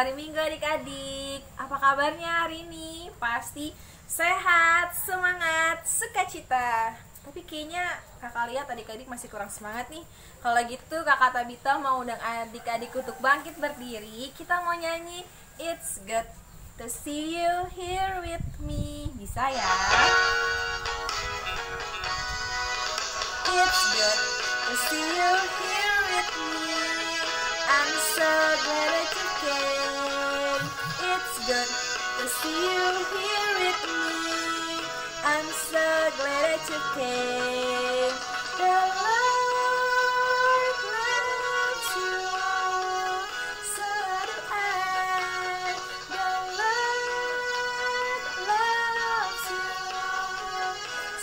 hari Minggu adik-adik. Apa kabarnya hari ini? Pasti sehat, semangat, sukacita. Tapi kayaknya kakak lihat adik-adik masih kurang semangat nih. Kalau gitu kakak Tabita mau undang adik-adik untuk bangkit berdiri. Kita mau nyanyi It's Good to See You Here With Me. Bisa ya? It's good to see you here with me. I'm so glad that you came. It's good to see you here with me. I'm so glad that you came. The Lord loves you all, so do I. The Lord loves you all,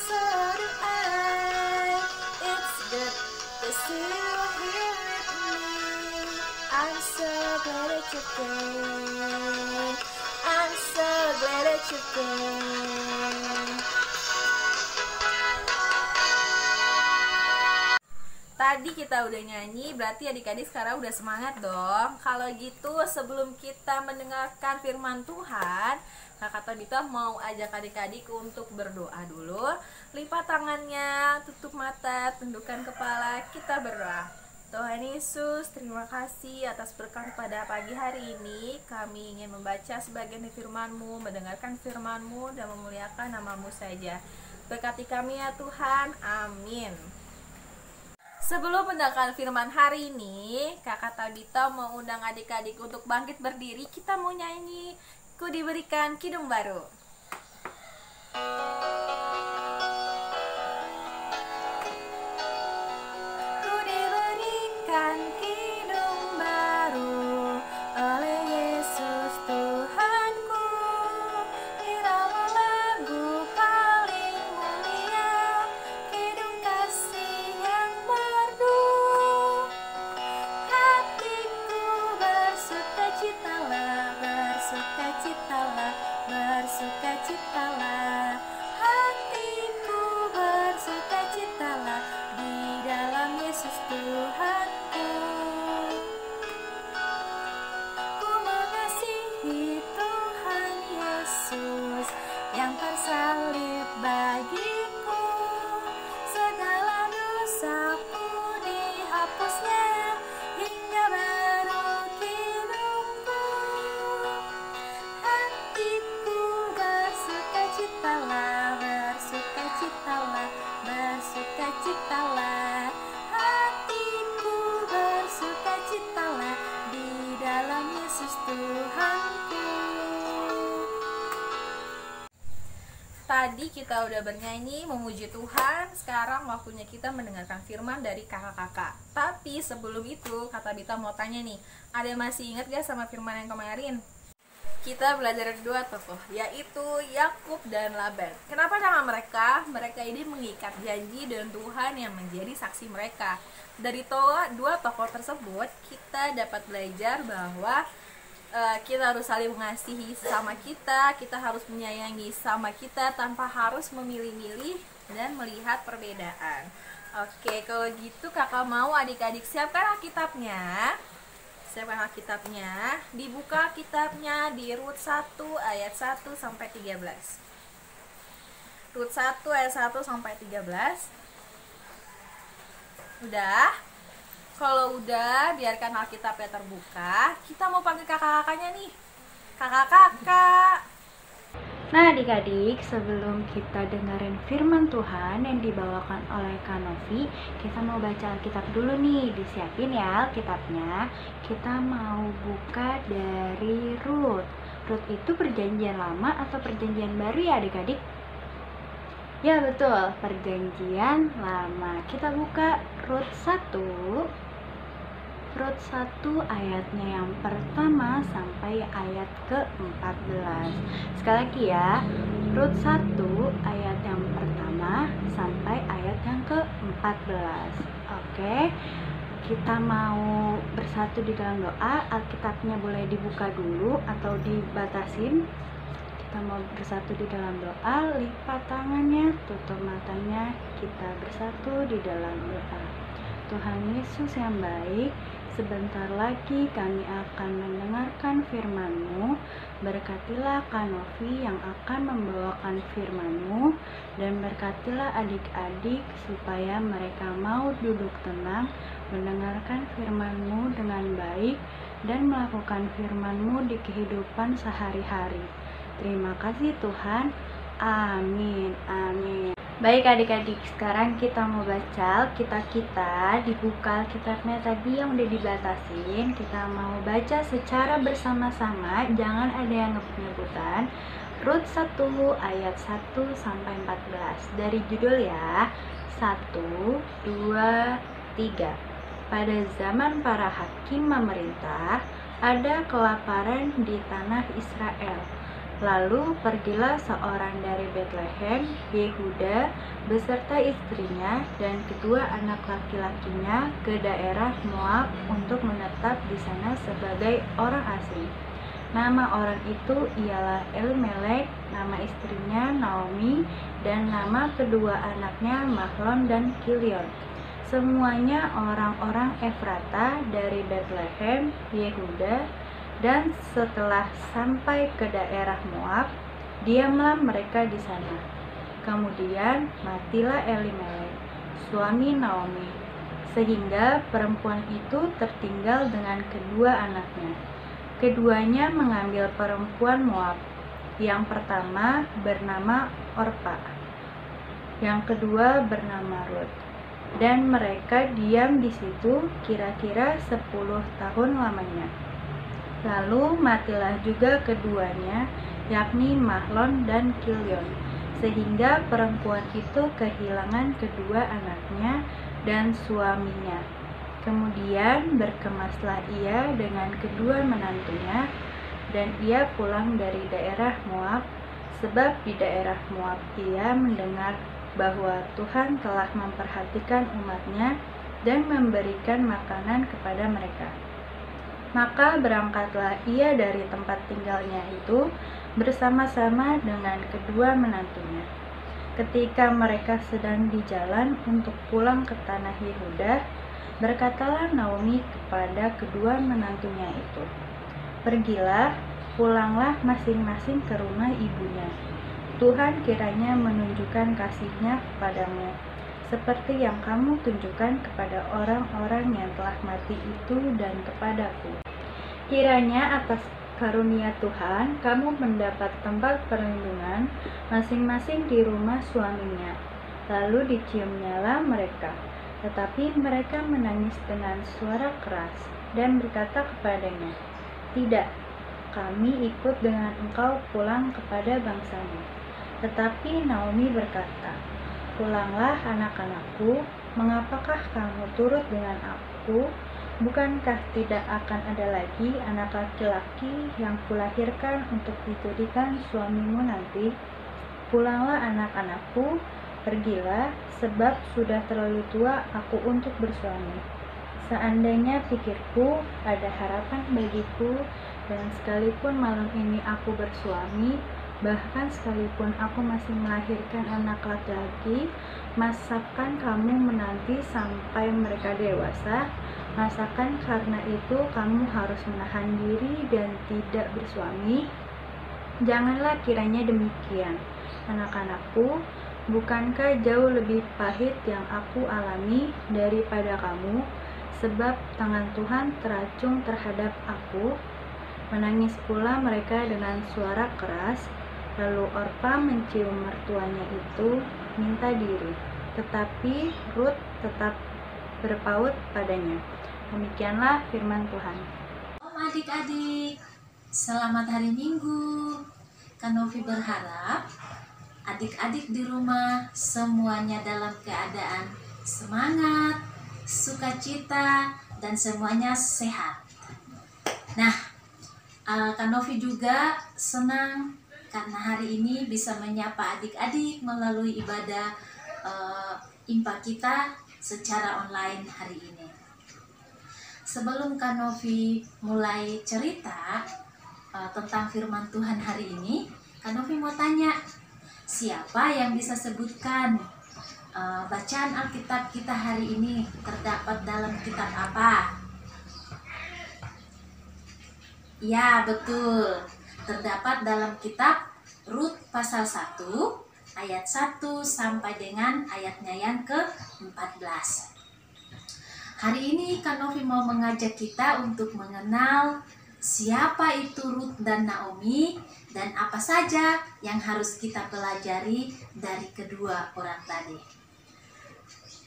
so do I. It's good to see you here with me. I'm so glad that you came. I'm so glad that you came. Tadi kita udah nyanyi, berarti adik-adik sekarang udah semangat dong. Kalau gitu sebelum kita mendengarkan firman Tuhan, kakak Tabita mau ajak adik-adik untuk berdoa dulu. Lipat tangannya, tutup mata, tundukkan kepala, kita berdoa. Tuhan Yesus, terima kasih atas berkat pada pagi hari ini. Kami ingin membaca sebagian firman-Mu, mendengarkan firman-Mu, dan memuliakan nama-Mu saja. Berkati kami ya Tuhan, amin. Sebelum mendengarkan firman hari ini, kakak Tabita mau undang adik-adik untuk bangkit berdiri. Kita mau nyanyi Ku Diberikan Kidung Baru. Ku diberikan kidung baru oleh Yesus Tuhanku, irama lagu paling mulia, kidung kasih yang merdu. Hatiku bersukacitalah, bersukacitalah, bersukacitalah. Hatiku bersukacitalah di dalam Yesus Tuhanku. Ku mengasihi Tuhan Yesus yang tersalib bagiku. Segala dosaku dihapusnya hingga baru hidupku. Hatiku bersukacitalah, bersukacitalah, bersukacitalah. Hatiku bersukacitalah di dalam Yesus Tuhanku. Tadi kita udah bernyanyi memuji Tuhan. Sekarang waktunya kita mendengarkan firman dari kakak-kakak. Tapi sebelum itu kata Bita mau tanya nih, ada yang masih ingat gak sama firman yang kemarin? Kita belajar dua tokoh, yaitu Yakub dan Laban. Kenapa nama mereka? Mereka ini mengikat janji dan Tuhan yang menjadi saksi mereka. Dari dua tokoh tersebut, kita dapat belajar bahwa kita harus saling mengasihi sesama kita harus menyayangi sesama kita tanpa harus memilih-milih dan melihat perbedaan. Oke, kalau gitu kakak mau adik-adik siapkan Alkitabnya. Siapkan Alkitabnya, dibuka kitabnya di Rut 1 ayat 1 sampai 13. Rut 1 ayat 1 sampai 13. Udah? Kalau udah, biarkan Alkitabnya terbuka. Kita mau panggil kakak-kakaknya nih. Kakak-kakak. Nah adik-adik, sebelum kita dengerin firman Tuhan yang dibawakan oleh Kak Novi, kita mau baca Alkitab dulu nih. Disiapin ya Alkitabnya. Kita mau buka dari Rut. Rut itu perjanjian lama atau perjanjian baru ya adik-adik? Ya betul, perjanjian lama. Kita buka Rut 1. Rut 1 ayatnya yang pertama sampai ayat ke-14. Sekali lagi ya, Rut 1 ayat yang pertama sampai ayat yang ke-14. Oke, kita mau bersatu di dalam doa. Alkitabnya boleh dibuka dulu atau dibatasin. Kita mau bersatu di dalam doa. Lipat tangannya, tutup matanya, kita bersatu di dalam doa. Tuhan Yesus yang baik, sebentar lagi kami akan mendengarkan firman-Mu. Berkatilah Kak Novi yang akan membawakan firman-Mu, dan berkatilah adik-adik supaya mereka mau duduk tenang, mendengarkan firman-Mu dengan baik, dan melakukan firman-Mu di kehidupan sehari-hari. Terima kasih Tuhan. Amin. Amin. Baik adik-adik, sekarang kita mau baca Alkitab kita. Dibuka Alkitabnya tadi yang udah dibatasin. Kita mau baca secara bersama-sama, jangan ada yang ngebut-ngebutan. Rut 1 ayat 1 sampai 14. Dari judul ya. 1, 2, 3. Pada zaman para hakim memerintah, ada kelaparan di tanah Israel. Lalu pergilah seorang dari Betlehem, Yehuda, beserta istrinya dan kedua anak laki-lakinya ke daerah Moab untuk menetap di sana sebagai orang asing. Nama orang itu ialah Elimelek, nama istrinya Naomi, dan nama kedua anaknya Mahlon dan Kilion. Semuanya orang-orang Efrata dari Betlehem, Yehuda. Dan setelah sampai ke daerah Moab, diamlah mereka di sana. Kemudian matilah Elimelek, suami Naomi, sehingga perempuan itu tertinggal dengan kedua anaknya. Keduanya mengambil perempuan Moab. Yang pertama bernama Orpa, yang kedua bernama Rut. Dan mereka diam di situ kira-kira 10 tahun lamanya. Lalu matilah juga keduanya, yakni Mahlon dan Kilion, sehingga perempuan itu kehilangan kedua anaknya dan suaminya. Kemudian berkemaslah ia dengan kedua menantunya, dan ia pulang dari daerah Moab, sebab di daerah Moab ia mendengar bahwa Tuhan telah memperhatikan umatnya dan memberikan makanan kepada mereka. Maka berangkatlah ia dari tempat tinggalnya itu bersama-sama dengan kedua menantunya. Ketika mereka sedang di jalan untuk pulang ke tanah Yehuda, berkatalah Naomi kepada kedua menantunya itu, "Pergilah, pulanglah masing-masing ke rumah ibunya. Tuhan kiranya menunjukkan kasih-Nya kepadamu, seperti yang kamu tunjukkan kepada orang-orang yang telah mati itu dan kepadaku. Kiranya atas karunia Tuhan, kamu mendapat tempat perlindungan masing-masing di rumah suaminya." Lalu diciumnyalah mereka. Tetapi mereka menangis dengan suara keras dan berkata kepadanya, "Tidak, kami ikut dengan engkau pulang kepada bangsamu." Tetapi Naomi berkata, "Pulanglah anak-anakku, mengapakah kamu turut dengan aku? Bukankah tidak akan ada lagi anak laki-laki yang kulahirkan untuk dijadikan suamimu nanti? Pulanglah anak-anakku, pergilah, sebab sudah terlalu tua aku untuk bersuami. Seandainya pikirku ada harapan bagiku, dan sekalipun malam ini aku bersuami, bahkan sekalipun aku masih melahirkan anak laki-laki, masakan kamu menanti sampai mereka dewasa? Masakan karena itu kamu harus menahan diri dan tidak bersuami? Janganlah kiranya demikian, anak-anakku. Bukankah jauh lebih pahit yang aku alami daripada kamu? Sebab tangan Tuhan teracung terhadap aku." Menangis pula mereka dengan suara keras. Lalu Orpa mencium mertuanya itu, minta diri. Tetapi Rut tetap berpaut padanya. Demikianlah firman Tuhan. Adik-adik, selamat hari Minggu. Kak Novi berharap adik-adik di rumah semuanya dalam keadaan semangat, sukacita, dan semuanya sehat. Nah, Kak Novi juga senang karena hari ini bisa menyapa adik-adik melalui ibadah IMPA kita secara online hari ini. Sebelum Kak Novi mulai cerita tentang firman Tuhan hari ini, Kak Novi mau tanya, siapa yang bisa sebutkan Bacaan Alkitab kita hari ini terdapat dalam kitab apa? Ya, betul. Terdapat dalam kitab Rut pasal 1 ayat 1 sampai dengan ayatnya yang ke-14. Hari ini Kak Novi mau mengajak kita untuk mengenal siapa itu Rut dan Naomi dan apa saja yang harus kita pelajari dari kedua orang tadi.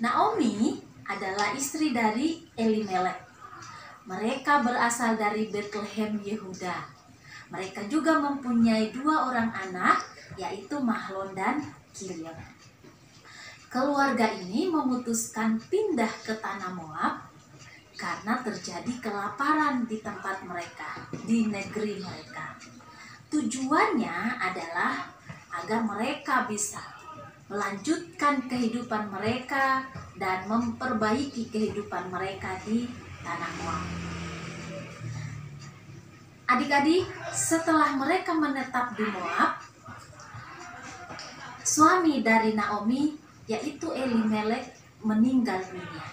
Naomi adalah istri dari Elimelek. Mereka berasal dari Bethlehem, Yehuda. Mereka juga mempunyai 2 orang anak, yaitu Mahlon dan Kilion. Keluarga ini memutuskan pindah ke tanah Moab karena terjadi kelaparan di tempat mereka, di negeri mereka. Tujuannya adalah agar mereka bisa melanjutkan kehidupan mereka dan memperbaiki kehidupan mereka di tanah Moab. Adik-adik, setelah mereka menetap di Moab, suami dari Naomi yaitu Elimelek meninggal dunia.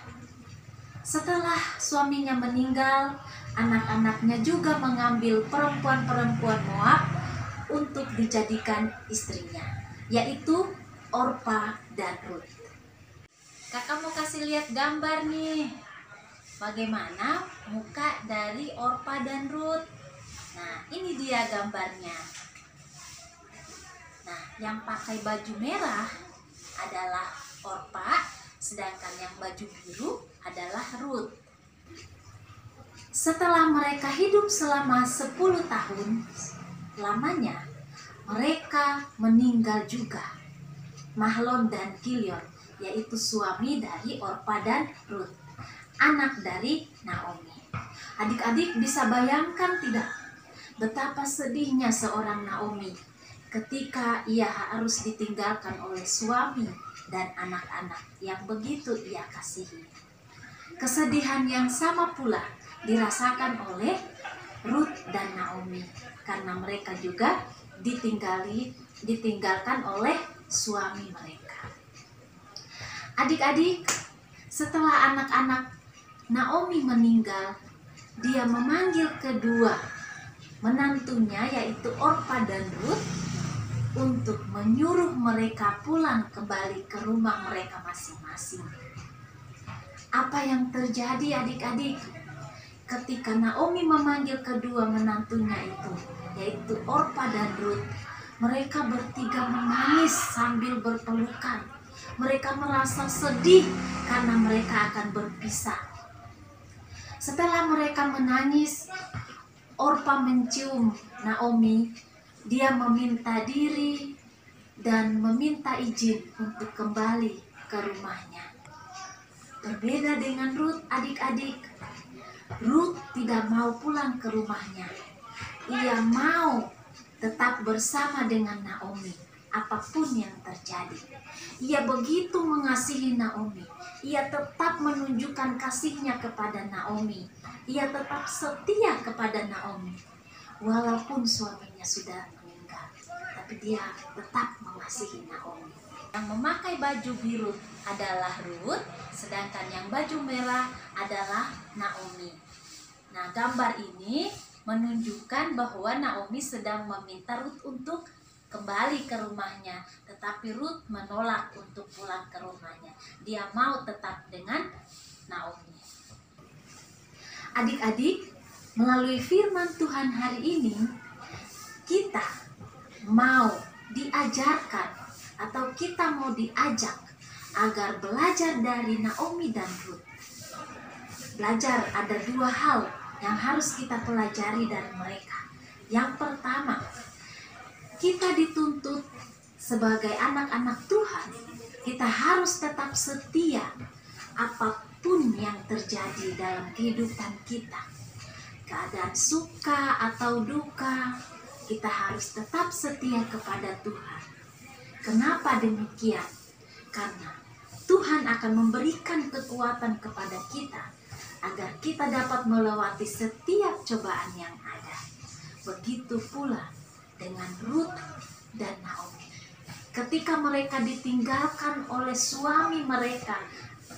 Setelah suaminya meninggal, anak-anaknya juga mengambil perempuan-perempuan Moab untuk dijadikan istrinya, yaitu Orpa dan Rut. Kakak mau kasih lihat gambar nih, bagaimana muka dari Orpa dan Rut. Nah, ini dia gambarnya. Nah, yang pakai baju merah adalah Orpa, sedangkan yang baju biru adalah Rut. Setelah mereka hidup selama 10 tahun lamanya, mereka meninggal juga. Mahlon dan Kilion, yaitu suami dari Orpa dan Rut, anak dari Naomi. Adik-adik bisa bayangkan tidak betapa sedihnya seorang Naomi ketika ia harus ditinggalkan oleh suami dan anak-anak yang begitu ia kasihi. Kesedihan yang sama pula dirasakan oleh Rut dan Naomi karena mereka juga ditinggalkan oleh suami mereka. Adik-adik, setelah anak-anak Naomi meninggal, dia memanggil kedua menantunya yaitu Orpa dan Rut untuk menyuruh mereka pulang kembali ke rumah mereka masing-masing. Apa yang terjadi adik-adik ketika Naomi memanggil kedua menantunya itu, yaitu Orpa dan Rut? Mereka bertiga menangis sambil berpelukan. Mereka merasa sedih karena mereka akan berpisah. Setelah mereka menangis, Orpa mencium Naomi. Dia meminta diri dan meminta izin untuk kembali ke rumahnya. Berbeda dengan Rut, adik-adik. Rut tidak mau pulang ke rumahnya. Ia mau tetap bersama dengan Naomi, apapun yang terjadi. Ia begitu mengasihi Naomi. Ia tetap menunjukkan kasihnya kepada Naomi. Ia tetap setia kepada Naomi. Walaupun suaminya sudah meninggal, tapi dia tetap mengasihi Naomi. Yang memakai baju biru adalah Rut, sedangkan yang baju merah adalah Naomi. Nah, gambar ini menunjukkan bahwa Naomi sedang meminta Rut untuk kembali ke rumahnya, tetapi Rut menolak untuk pulang ke rumahnya. Dia mau tetap dengan Naomi. Adik-adik, melalui firman Tuhan hari ini, kita mau diajarkan atau kita mau diajak agar belajar dari Naomi dan Rut. Belajar ada 2 hal yang harus kita pelajari dari mereka. Yang pertama, kita dituntut sebagai anak-anak Tuhan, kita harus tetap setia apapun yang terjadi dalam kehidupan kita. Keadaan suka atau duka, kita harus tetap setia kepada Tuhan. Kenapa demikian? Karena Tuhan akan memberikan kekuatan kepada kita agar kita dapat melewati setiap cobaan yang ada. Begitu pula dengan Rut dan Naomi. ketika mereka ditinggalkan oleh suami mereka,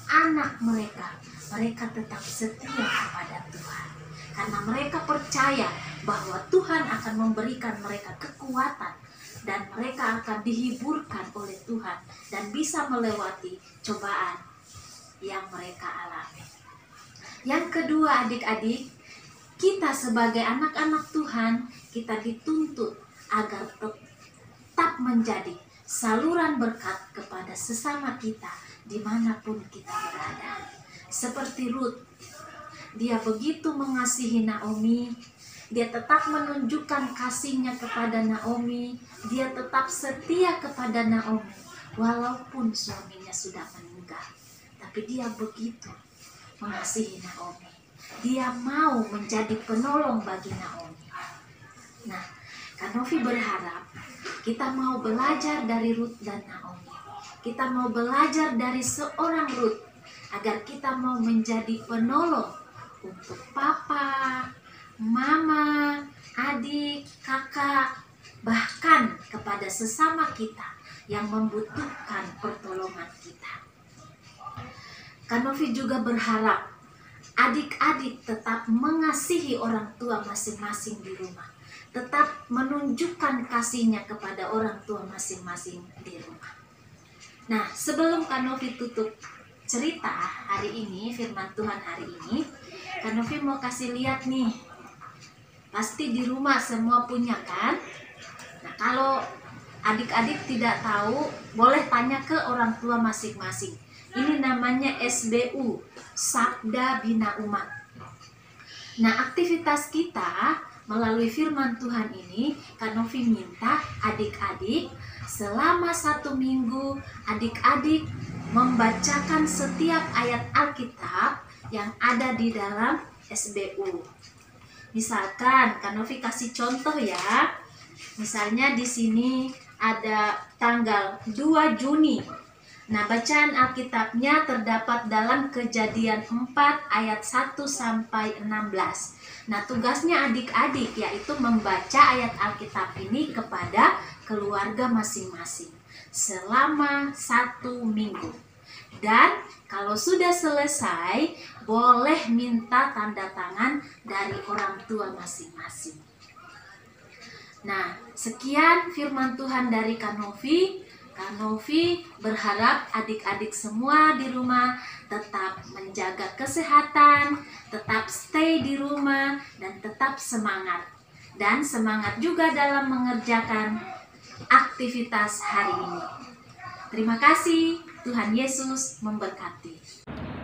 anak mereka, mereka tetap setia kepada Tuhan. Karena mereka percaya bahwa Tuhan akan memberikan mereka kekuatan dan mereka akan dihiburkan oleh Tuhan dan bisa melewati cobaan yang mereka alami. Yang kedua, adik-adik, kita sebagai anak-anak Tuhan, kita dituntut agar tetap menjadi saluran berkat kepada sesama kita dimanapun kita berada. Seperti Ruth, dia begitu mengasihi Naomi, dia tetap menunjukkan kasihnya kepada Naomi, dia tetap setia kepada Naomi walaupun suaminya sudah meninggal. Tapi dia begitu mengasihi Naomi, dia mau menjadi penolong bagi Naomi. Nah, Kak Novi berharap kita mau belajar dari Ruth dan Naomi. Kita mau belajar dari seorang Ruth agar kita mau menjadi penolong untuk papa, mama, adik, kakak, bahkan kepada sesama kita yang membutuhkan pertolongan kita. Kak Novi juga berharap adik-adik tetap mengasihi orang tua masing-masing di rumah, tetap menunjukkan kasihnya kepada orang tua masing-masing di rumah. Nah, sebelum Kak Novi tutup cerita hari ini, firman Tuhan hari ini, Kak Novi mau kasih lihat nih. Pasti di rumah semua punya kan? Nah, kalau adik-adik tidak tahu, boleh tanya ke orang tua masing-masing. Ini namanya SBU, Sabda Bina Umat. Nah, aktivitas kita melalui firman Tuhan ini, Kak Novi minta adik-adik selama 1 minggu, adik-adik membacakan setiap ayat Alkitab yang ada di dalam SBU. Misalkan, Kak Novi kasih contoh ya. Misalnya di sini ada tanggal 2 Juni. Nah, bacaan Alkitabnya terdapat dalam Kejadian 4 ayat 1 sampai 16. Nah, tugasnya adik-adik yaitu membaca ayat Alkitab ini kepada keluarga masing-masing selama 1 minggu. Dan kalau sudah selesai, boleh minta tanda tangan dari orang tua masing-masing. Nah, sekian firman Tuhan dari Kak Novi. Kak Novi berharap adik-adik semua di rumah tetap menjaga kesehatan, tetap stay di rumah, dan tetap semangat. Dan semangat juga dalam mengerjakan aktivitas hari ini. Terima kasih, Tuhan Yesus memberkati.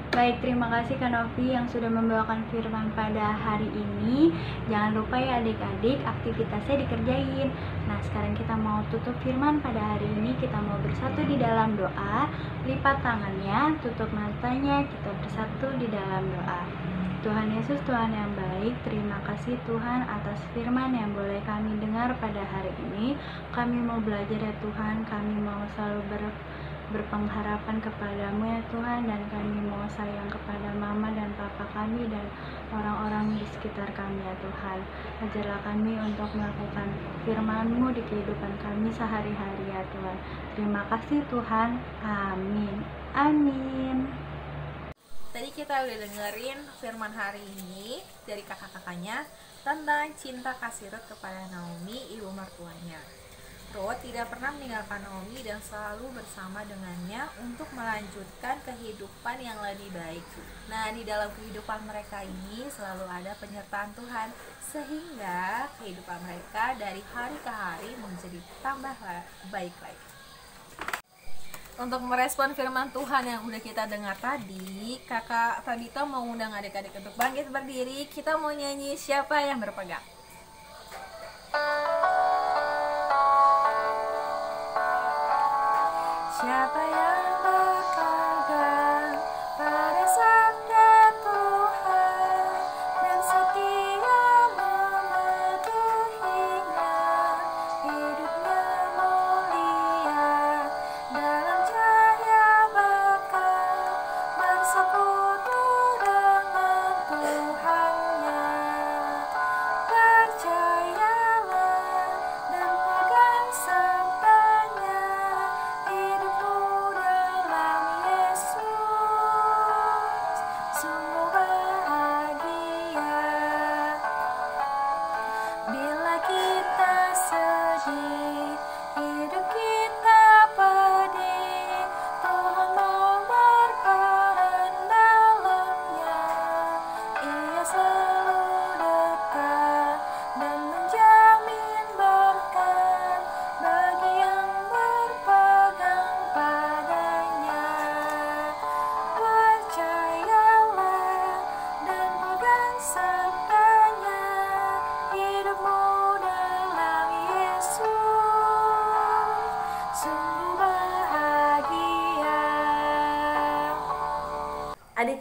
Baik, terima kasih Kak Novi yang sudah membawakan firman pada hari ini. Jangan lupa ya adik-adik, aktivitasnya dikerjain. Nah, sekarang kita mau tutup firman pada hari ini. Kita mau bersatu di dalam doa. Lipat tangannya, tutup matanya, kita bersatu di dalam doa. Tuhan Yesus, Tuhan yang baik, terima kasih Tuhan atas firman yang boleh kami dengar pada hari ini. Kami mau belajar ya Tuhan, kami mau selalu berpengharapan kepadamu ya Tuhan, dan kami mau sayang kepada mama dan papa kami dan orang-orang di sekitar kami ya Tuhan. Ajarlah kami untuk melakukan firman-Mu di kehidupan kami sehari-hari ya Tuhan. Terima kasih Tuhan. Amin. Amin. Tadi kita udah dengerin firman hari ini dari kakak-kakaknya tentang cinta kasih Ruth kepada Naomi, ibu mertuanya. Ruth tidak pernah meninggalkan Naomi dan selalu bersama dengannya untuk melanjutkan kehidupan yang lebih baik. Nah, di dalam kehidupan mereka ini selalu ada penyertaan Tuhan, sehingga kehidupan mereka dari hari ke hari menjadi tambah baik lagi. Untuk merespon firman Tuhan yang udah kita dengar tadi, Kakak Fabito mau undang adik-adik untuk bangkit berdiri. Kita mau nyanyi Siapa yang Berpegang. Siapa yang berpegang pada sabda Tuhan dan setia mematuhinya, hidupnya mulia dalam cahaya berkat, bersekutu dengan Tuhannya. Percayalah dan pegang sabdanya,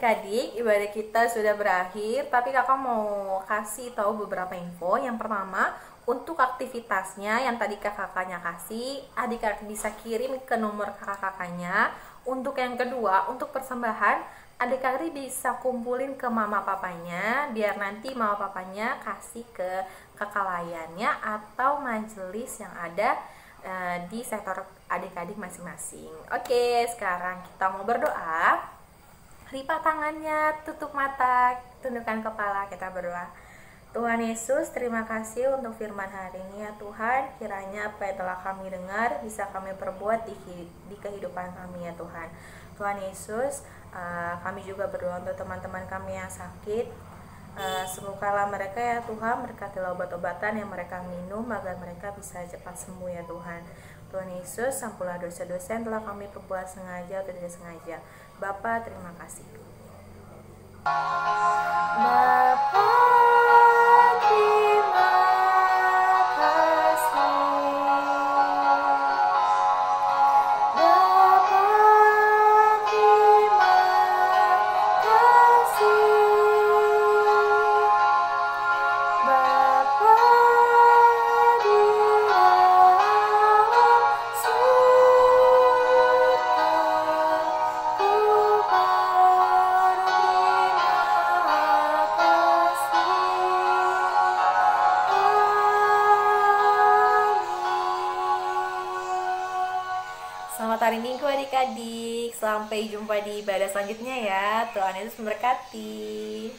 adik-adik, ibadah kita sudah berakhir, tapi kakak mau kasih tahu beberapa info. Yang pertama, untuk aktivitasnya yang tadi kakaknya kasih, adik-adik bisa kirim ke nomor kakak-kakaknya. Untuk yang kedua, untuk persembahan, adik-adik bisa kumpulin ke mama papanya, biar nanti mama papanya kasih ke kakak layannya atau majelis yang ada di sektor adik-adik masing-masing. Oke, sekarang kita mau berdoa. Lipat tangannya, tutup mata, tundukkan kepala, kita berdoa. Tuhan Yesus, terima kasih untuk firman hari ini ya Tuhan. Kiranya apa yang telah kami dengar bisa kami perbuat di kehidupan kami ya Tuhan. Tuhan Yesus, kami juga berdoa untuk teman-teman kami yang sakit. Sembuhkanlah mereka ya Tuhan, berkatilah obat-obatan yang mereka minum agar mereka bisa cepat sembuh ya Tuhan. Tuhan Yesus, ampunlah dosa-dosa yang telah kami perbuat sengaja atau tidak sengaja. Bapa, terima kasih. Bapa, terima kasih. Bapa, terima kasih. Bapa di alam surga, ku berterima kasih. Selamat hari Minggu adik-adik. Sampai jumpa di ibadah selanjutnya ya. Tuhan Yesus memberkati.